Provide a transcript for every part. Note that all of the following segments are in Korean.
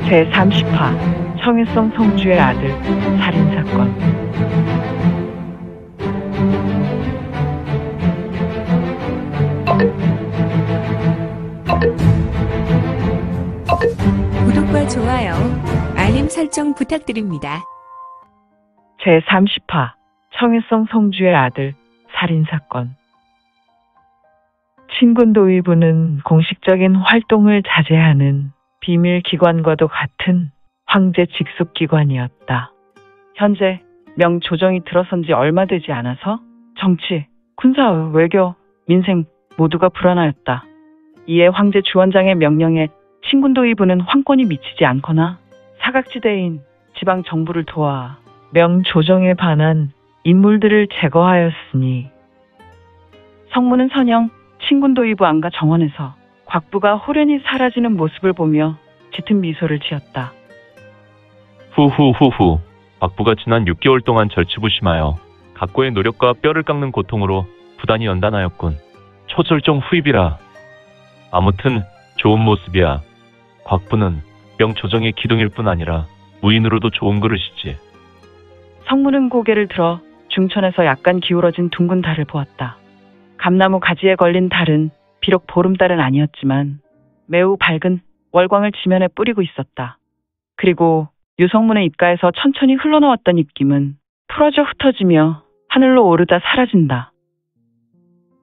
제30화 청일성 성주의 아들 살인사건. 구독과 좋아요, 알림 설정 부탁드립니다. 제30화 청일성 성주의 아들 살인사건. 친군도의부는 공식적인 활동을 자제하는 비밀기관과도 같은 황제 직속기관이었다. 현재 명조정이 들어선 지 얼마 되지 않아서 정치, 군사, 외교, 민생 모두가 불안하였다. 이에 황제 주원장의 명령에 친군도의부는 황권이 미치지 않거나 사각지대인 지방정부를 도와 명조정에 반한 인물들을 제거하였으니 성문은 선영, 친군도의부 안과 정원에서 곽부가 호련히 사라지는 모습을 보며 짙은 미소를 지었다. 후후후후. 곽부가 지난 6개월 동안 절치부심하여 각고의 노력과 뼈를 깎는 고통으로 부단히 연단하였군. 초절정 후입이라. 아무튼 좋은 모습이야. 곽부는 명조정의 기둥일 뿐 아니라 무인으로도 좋은 그릇이지. 성문은 고개를 들어 중천에서 약간 기울어진 둥근 달을 보았다. 감나무 가지에 걸린 달은 비록 보름달은 아니었지만 매우 밝은 월광을 지면에 뿌리고 있었다. 그리고 유성문의 입가에서 천천히 흘러나왔던 입김은 풀어져 흩어지며 하늘로 오르다 사라진다.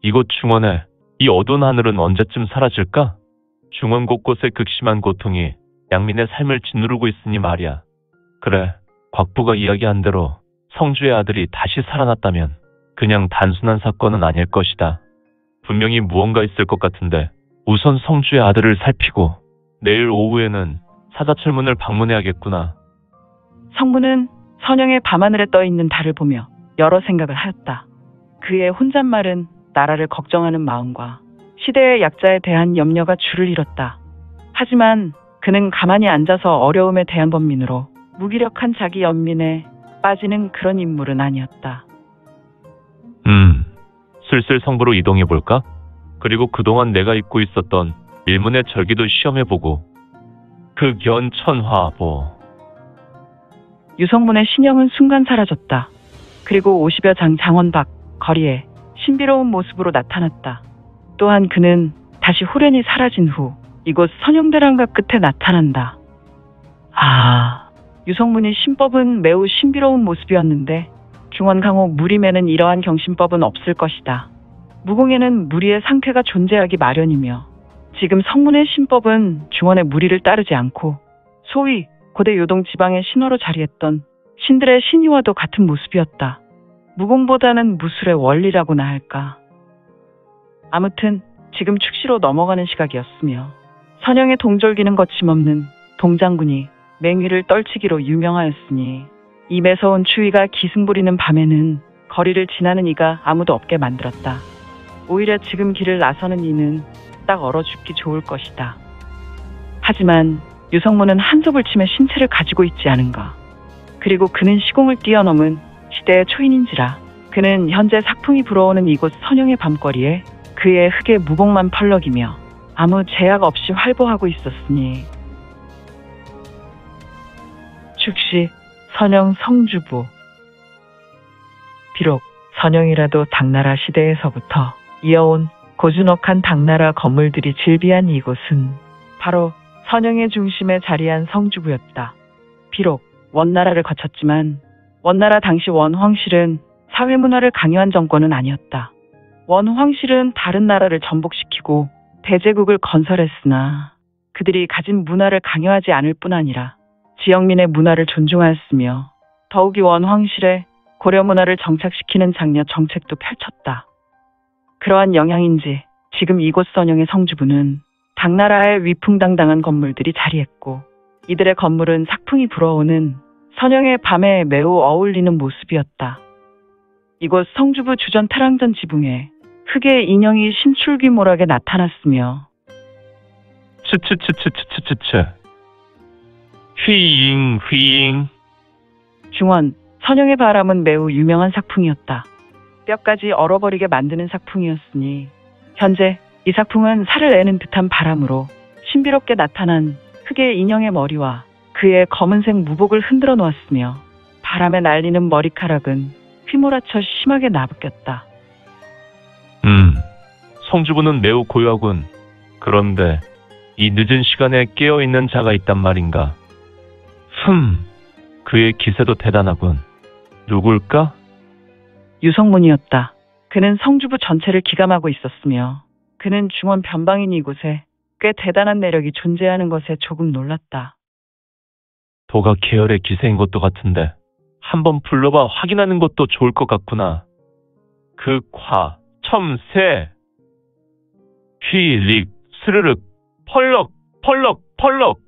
이곳 중원에 이 어두운 하늘은 언제쯤 사라질까? 중원 곳곳에 극심한 고통이 양민의 삶을 짓누르고 있으니 말이야. 그래, 곽부가 이야기한 대로 성주의 아들이 다시 살아났다면 그냥 단순한 사건은 아닐 것이다. 분명히 무언가 있을 것 같은데 우선 성주의 아들을 살피고 내일 오후에는 사자철문을 방문해야겠구나. 성문은 선영의 밤하늘에 떠있는 달을 보며 여러 생각을 하였다. 그의 혼잣말은 나라를 걱정하는 마음과 시대의 약자에 대한 염려가 줄을 잃었다. 하지만 그는 가만히 앉아서 어려움에 대한 번민으로 무기력한 자기 연민에 빠지는 그런 인물은 아니었다. 슬슬 성부로 이동해볼까? 그리고 그동안 내가 잊고 있었던 밀문의 절기도 시험해보고. 극연천화보. 유성문의 신형은 순간 사라졌다. 그리고 50여 장 장원 밖 거리에 신비로운 모습으로 나타났다. 또한 그는 다시 호련히 사라진 후 이곳 선영대랑가 끝에 나타난다. 유성문의 신법은 매우 신비로운 모습이었는데 중원강호 무림에는 이러한 경신법은 없을 것이다. 무공에는 무리의 상태가 존재하기 마련이며 지금 성문의 신법은 중원의 무리를 따르지 않고 소위 고대 요동 지방의 신화로 자리했던 신들의 신의와도 같은 모습이었다. 무공보다는 무술의 원리라고나 할까. 아무튼 지금 축시로 넘어가는 시각이었으며 선영의 동절기는 거침없는 동장군이 맹위를 떨치기로 유명하였으니 이 매서운 추위가 기승부리는 밤에는 거리를 지나는 이가 아무도 없게 만들었다. 오히려 지금 길을 나서는 이는 딱 얼어 죽기 좋을 것이다. 하지만 유성문은 한섭을 치며 신체를 가지고 있지 않은가. 그리고 그는 시공을 뛰어넘은 시대의 초인인지라 그는 현재 삭풍이 불어오는 이곳 선영의 밤거리에 그의 흑의 무공만 펄럭이며 아무 제약 없이 활보하고 있었으니 축시 선영 성주부. 비록 선영이라도 당나라 시대에서부터 이어온 고즈넉한 당나라 건물들이 질비한 이곳은 바로 선영의 중심에 자리한 성주부였다. 비록 원나라를 거쳤지만 원나라 당시 원황실은 사회문화를 강요한 정권은 아니었다. 원황실은 다른 나라를 전복시키고 대제국을 건설했으나 그들이 가진 문화를 강요하지 않을 뿐 아니라 지역민의 문화를 존중하였으며 더욱이 원황실에 고려 문화를 정착시키는 장려 정책도 펼쳤다. 그러한 영향인지 지금 이곳 선영의 성주부는 당나라의 위풍당당한 건물들이 자리했고 이들의 건물은 삭풍이 불어오는 선영의 밤에 매우 어울리는 모습이었다. 이곳 성주부 주전 태랑전 지붕에 흑의 인형이 신출귀몰하게 나타났으며 츠츠츠츠츠츠츠 휘잉 중원 선영의 바람은 매우 유명한 삭풍이었다. 뼈까지 얼어버리게 만드는 삭풍이었으니 현재 이 삭풍은 살을 내는 듯한 바람으로 신비롭게 나타난 흑의 인형의 머리와 그의 검은색 무복을 흔들어 놓았으며 바람에 날리는 머리카락은 휘몰아쳐 심하게 나부꼈다. 성주부는 매우 고요하군. 그런데 이 늦은 시간에 깨어있는 자가 있단 말인가? 그의 기세도 대단하군. 누굴까? 유성문이었다. 그는 성주부 전체를 기감하고 있었으며 그는 중원 변방인 이곳에 꽤 대단한 내력이 존재하는 것에 조금 놀랐다. 도가 계열의 기세인 것도 같은데 한번 불러봐 확인하는 것도 좋을 것 같구나. 극화, 첨세, 휘릭, 스르륵, 펄럭, 펄럭, 펄럭.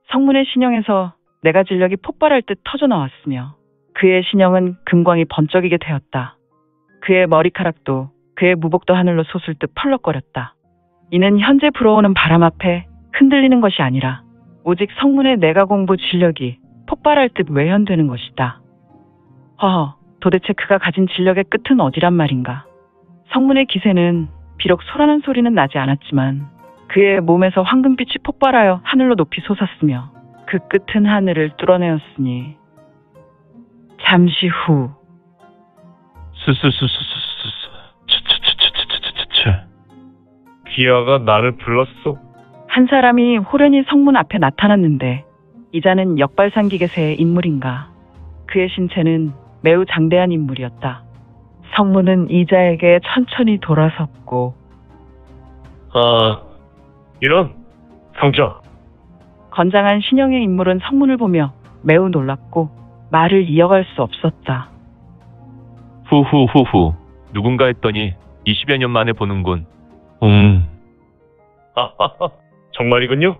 성문의 신형에서 내가 진력이 폭발할 듯 터져 나왔으며 그의 신형은 금광이 번쩍이게 되었다. 그의 머리카락도 그의 무복도 하늘로 솟을 듯 펄럭거렸다. 이는 현재 불어오는 바람 앞에 흔들리는 것이 아니라 오직 성문의 내가 공부 진력이 폭발할 듯 외현되는 것이다. 도대체 그가 가진 진력의 끝은 어디란 말인가? 성문의 기세는 비록 소라는 소리는 나지 않았지만 그의 몸에서 황금빛이 폭발하여 하늘로 높이 솟았으며 그 끝은 하늘을 뚫어내었으니 잠시 후 기아가 나를 불렀소. 한 사람이 호련히 성문 앞에 나타났는데 이자는 역발상기계세의 인물인가. 그의 신체는 매우 장대한 인물이었다. 성문은 이자에게 천천히 돌아섰고 이런 성자. 건장한 신형의 인물은 성문을 보며 매우 놀랐고 말을 이어갈 수 없었다. 후후후후 누군가 했더니 20여 년 만에 보는군. 정말이군요.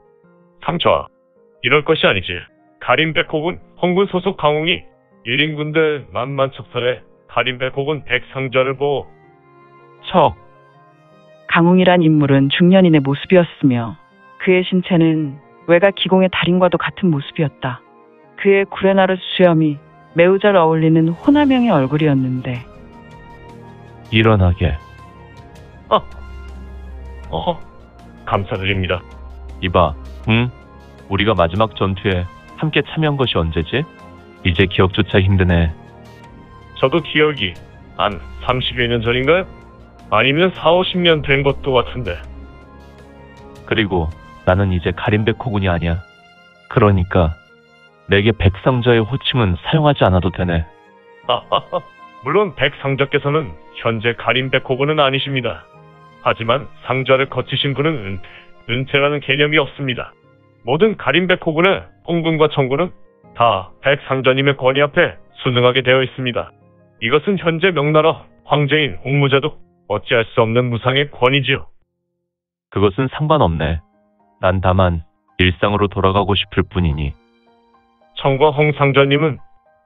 상처. 이럴 것이 아니지. 가림백호군 홍군 소속 강웅이 1인군들 만만척설에 가림백호군 백상자를 보호. 척. 강웅이란 인물은 중년인의 모습이었으며 그의 신체는 외가 기공의 달인과도 같은 모습이었다. 그의 구레나루 수염이 매우 잘 어울리는 호남형의 얼굴이었는데 일어나게. 감사드립니다. 이봐, 우리가 마지막 전투에 함께 참여한 것이 언제지? 이제 기억조차 힘드네. 저도 기억이 한 30여 년 전인가요? 아니면 4, 50년 된 것도 같은데. 그리고 나는 이제 가림백호군이 아니야. 그러니까 내게 백상자의 호칭은 사용하지 않아도 되네. 물론 백상자께서는 현재 가림백호군은 아니십니다. 하지만 상자를 거치신 분은 은퇴라는 개념이 없습니다. 모든 가림백호군의 홍군과 청군은 다 백상자님의 권위 앞에 순응하게 되어 있습니다. 이것은 현재 명나라 황제인 홍무제도 어찌할 수 없는 무상의 권위지요. 그것은 상관없네. 난 다만 일상으로 돌아가고 싶을 뿐이니. 청과 홍상자님은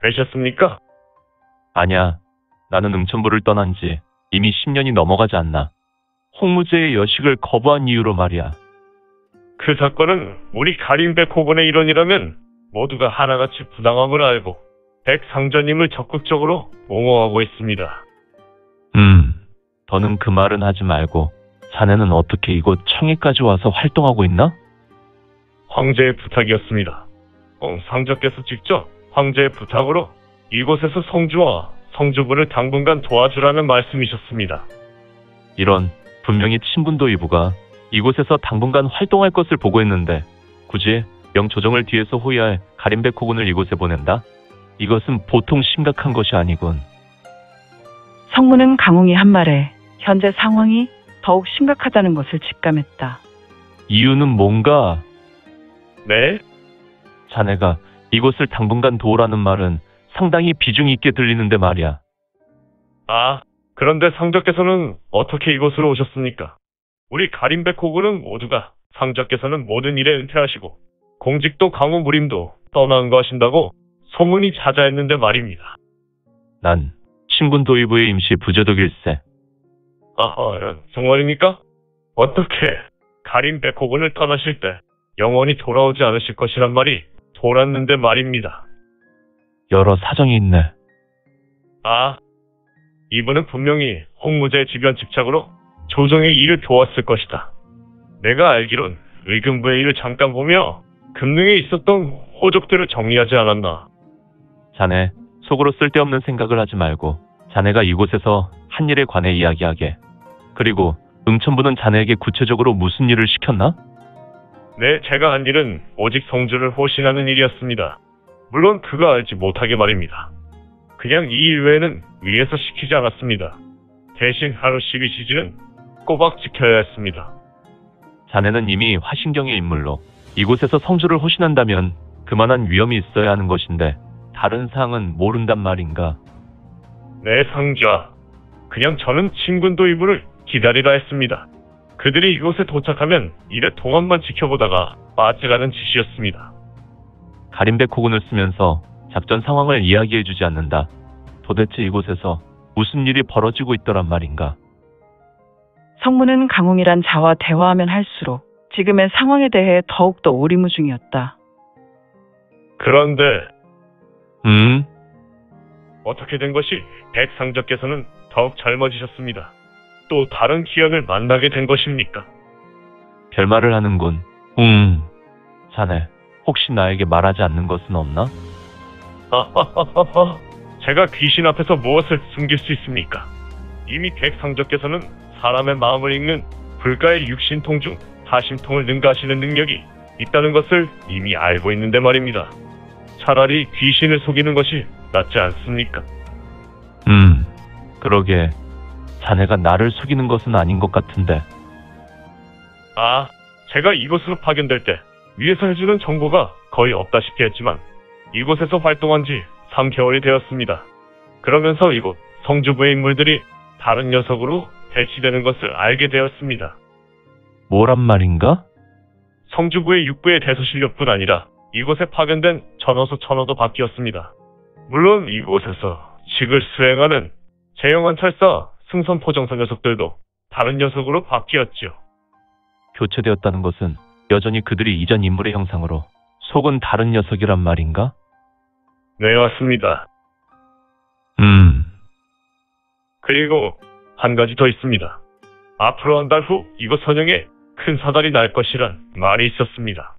되셨습니까? 아냐, 나는 응천부를 떠난 지 이미 10년이 넘어가지 않나. 홍무제의 여식을 거부한 이유로 말이야. 그 사건은 우리 가림백호군의 일원이라면 모두가 하나같이 부당함을 알고 백상자님을 적극적으로 옹호하고 있습니다. 더는 그 말은 하지 말고 자네는 어떻게 이곳 청해까지 와서 활동하고 있나? 황제의 부탁이었습니다. 상자께서 직접 황제의 부탁으로 이곳에서 성주와 성주부를 당분간 도와주라는 말씀이셨습니다. 이런, 분명히 친분도의부가 이곳에서 당분간 활동할 것을 보고했는데 굳이 명조정을 뒤에서 호위할 가림백호군을 이곳에 보낸다? 이것은 보통 심각한 것이 아니군. 성문은 강웅이 한 말에 현재 상황이 더욱 심각하다는 것을 직감했다. 이유는 뭔가? 네? 자네가 이곳을 당분간 도우라는 말은 상당히 비중이 있게 들리는데 말이야. 그런데 상자께서는 어떻게 이곳으로 오셨습니까? 우리 가림백호군은 모두가 상자께서는 모든 일에 은퇴하시고 공직도 강호무림도 떠나는 거 하신다고 소문이 자자했는데 말입니다. 난 친군도의부의 임시 부제독일세. 정말입니까? 어떻게 가림백호군을 떠나실 때 영원히 돌아오지 않으실 것이란 말이 돌았는데 말입니다. 여러 사정이 있네. 이분은 분명히 홍무제의 지변 집착으로 조정의 일을 도왔을 것이다. 내가 알기론 의금부의 일을 잠깐 보며 금능에 있었던 호족들을 정리하지 않았나. 자네, 속으로 쓸데없는 생각을 하지 말고 자네가 이곳에서 한 일에 관해 이야기하게. 그리고 응천부는 자네에게 구체적으로 무슨 일을 시켰나? 네, 제가 한 일은 오직 성주를 호신하는 일이었습니다. 물론 그가 알지 못하게 말입니다. 그냥 이 일 외에는 위에서 시키지 않았습니다. 대신 하루 12시즌은 꼬박 지켜야 했습니다. 자네는 이미 화신경의 인물로 이곳에서 성주를 호신한다면 그만한 위험이 있어야 하는 것인데 다른 사항은 모른단 말인가? 네, 상좌. 그냥 저는 친군도 이분을 기다리라 했습니다. 그들이 이곳에 도착하면 일의 동안만 지켜보다가 빠져가는 짓이었습니다. 가림백 호군을 쓰면서 작전 상황을 이야기해주지 않는다. 도대체 이곳에서 무슨 일이 벌어지고 있더란 말인가? 성문은 강웅이란 자와 대화하면 할수록 지금의 상황에 대해 더욱더 오리무중이었다. 그런데 어떻게 된 것이 백상저께서는 더욱 젊어지셨습니다. 또 다른 기약을 만나게 된 것입니까? 별말을 하는군. 자네, 혹시 나에게 말하지 않는 것은 없나? 제가 귀신 앞에서 무엇을 숨길 수 있습니까? 이미 백상저께서는 사람의 마음을 읽는 불가의 육신통 중 사심통을 능가하시는 능력이 있다는 것을 이미 알고 있는데 말입니다. 차라리 귀신을 속이는 것이 낫지 않습니까? 그러게 자네가 나를 속이는 것은 아닌 것 같은데. 아, 제가 이곳으로 파견될 때 위에서 해주는 정보가 거의 없다시피 했지만 이곳에서 활동한 지 3개월이 되었습니다. 그러면서 이곳 성주부의 인물들이 다른 녀석으로 대치되는 것을 알게 되었습니다. 뭐란 말인가? 성주부의 육부의 대소실력뿐 아니라 이곳에 파견된 전허소 천허도 바뀌었습니다. 물론 이곳에서 직을 수행하는 재영한 철사, 승선포정사 녀석들도 다른 녀석으로 바뀌었지요. 교체되었다는 것은 여전히 그들이 이전 인물의 형상으로 속은 다른 녀석이란 말인가? 네, 맞습니다. 그리고 한 가지 더 있습니다. 앞으로 한 달 후 이곳 선영에 큰 사달이 날 것이란 말이 있었습니다.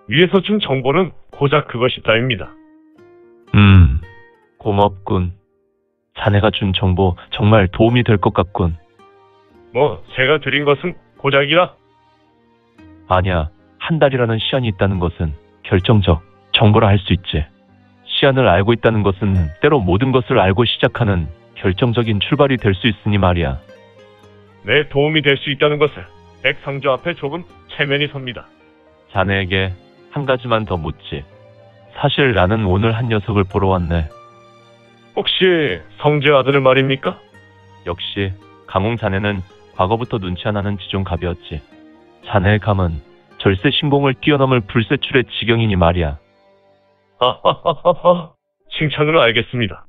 위에서 준 정보는 고작 그것이다입니다. 고맙군. 자네가 준 정보 정말 도움이 될 것 같군. 뭐 제가 드린 것은 고작이라. 아니야, 한 달이라는 시한이 있다는 것은 결정적 정보라 할 수 있지. 시한을 알고 있다는 것은 때로 모든 것을 알고 시작하는 결정적인 출발이 될 수 있으니 말이야. 내 도움이 될 수 있다는 것을 백상조 앞에 조금 체면이 섭니다. 자네에게 한 가지만 더 묻지. 사실 나는 오늘 한 녀석을 보러 왔네. 혹시 성재 아들을 말입니까? 역시 강홍 자네는 과거부터 눈치 하나는 지존갑이었지. 자네의 감은 절세 신공을 뛰어넘을 불세출의 지경이니 말이야. 하하하하하. 칭찬으로 알겠습니다.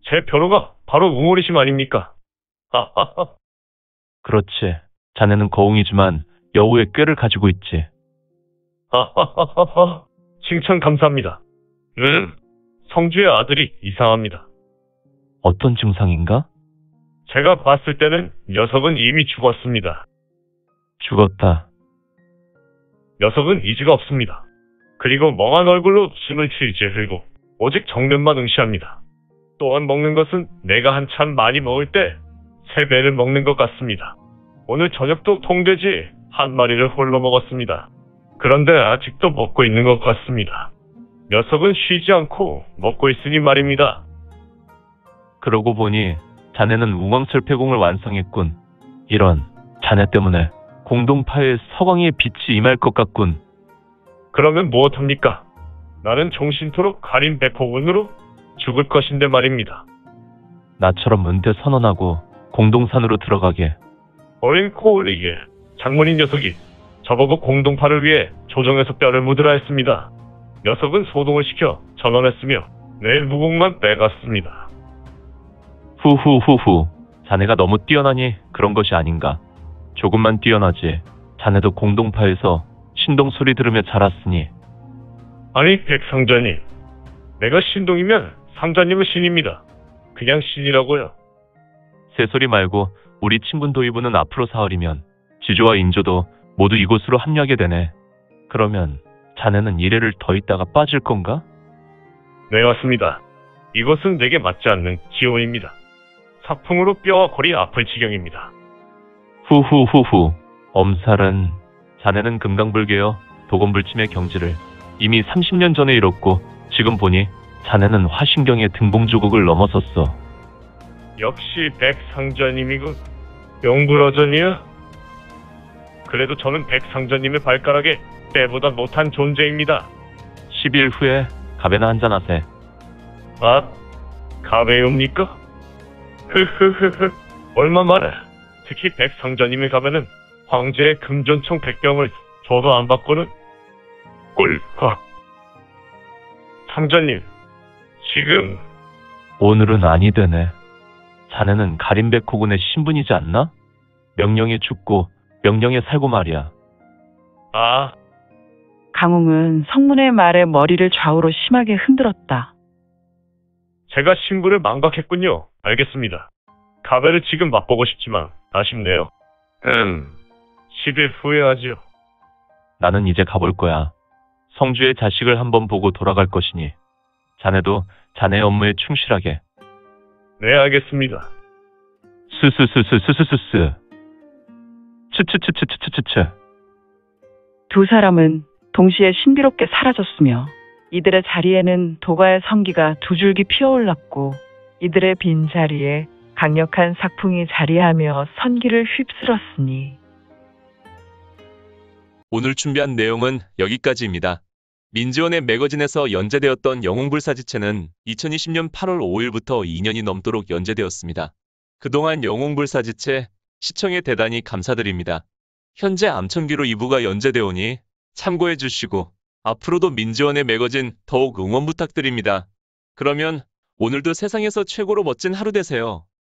제 변호가 바로 웅오리심 아닙니까? 하하하. 그렇지. 자네는 거웅이지만 여우의 꾀를 가지고 있지. 하하하하하. 칭찬 감사합니다. 성주의 아들이 이상합니다. 어떤 증상인가? 제가 봤을 때는 녀석은 이미 죽었습니다. 죽었다. 녀석은 이지가 없습니다. 그리고 멍한 얼굴로 숨을 질질 흘고 오직 정면만 응시합니다. 또한 먹는 것은 내가 한참 많이 먹을 때 3배를 먹는 것 같습니다. 오늘 저녁도 통돼지 한 마리를 홀로 먹었습니다. 그런데 아직도 먹고 있는 것 같습니다. 녀석은 쉬지 않고 먹고 있으니 말입니다. 그러고 보니 자네는 웅왕철폐공을 완성했군. 이런, 자네 때문에 공동파의 서광의 빛이 임할 것 같군. 그러면 무엇합니까? 나는 종신토록 가린 백호군으로 죽을 것인데 말입니다. 나처럼 은퇴 선언하고 공동산으로 들어가게. 어린 코올리게 장모님 녀석이 저보고 공동파를 위해 조정에서 뼈를 묻으라 했습니다. 녀석은 소동을 시켜 전원했으며 내 무공만 빼갔습니다. 후후후후. 자네가 너무 뛰어나니 그런 것이 아닌가. 조금만 뛰어나지. 자네도 공동파에서 신동 소리 들으며 자랐으니. 아니 백상자님, 내가 신동이면 상자님은 신입니다. 그냥 신이라고요. 새소리 말고 우리 친분 도의부는 앞으로 사흘이면 지조와 인조도 모두 이곳으로 합류하게 되네. 그러면 자네는 이래를 더 있다가 빠질 건가? 네, 맞습니다. 이것은 내게 맞지 않는 기혼입니다. 사풍으로 뼈와 골이 아플 지경입니다. 후후후후. 엄살은 자네는 금강불개여 도건불침의 경지를 이미 30년 전에 잃었고 지금 보니 자네는 화신경의 등봉조국을 넘어섰어. 역시 백상자님이군. 용불허전이야? 그래도 저는 백상자님의 발가락에 때보다 못한 존재입니다. 10일 후에 가베나 한잔하세. 아, 가베옵니까? 흐흐흐흐. 얼마 만에 특히 백상자님의 가베는 황제의 금전총 100병을 줘도 안 받고는 꿀꺽. 상자님, 지금 오늘은 아니되네. 자네는 가림백호군의 신분이지 않나? 명령에 죽고 명령에 살고 말이야. 아, 강웅은 성문의 말에 머리를 좌우로 심하게 흔들었다. 제가 신분을 망각했군요. 알겠습니다. 가베를 지금 맛보고 싶지만 아쉽네요. 10일 후에 하지요. 나는 이제 가볼 거야. 성주의 자식을 한번 보고 돌아갈 것이니 자네도 자네 업무에 충실하게. 네, 알겠습니다. 스스스스스스스스. 츠츠츠츠츠츠츠. 두 사람은 동시에 신비롭게 사라졌으며 이들의 자리에는 도가의 성기가 두 줄기 피어올랐고 이들의 빈자리에 강력한 삭풍이 자리하며 선기를 휩쓸었으니 오늘 준비한 내용은 여기까지입니다. 민지원의 매거진에서 연재되었던 영웅불사지체는 2020년 8월 5일부터 2년이 넘도록 연재되었습니다. 그동안 영웅불사지체 시청에 대단히 감사드립니다. 현재 암천기로 2부가 연재되오니 참고해 주시고 앞으로도 민지원의 매거진 더욱 응원 부탁드립니다. 그러면 오늘도 세상에서 최고로 멋진 하루 되세요.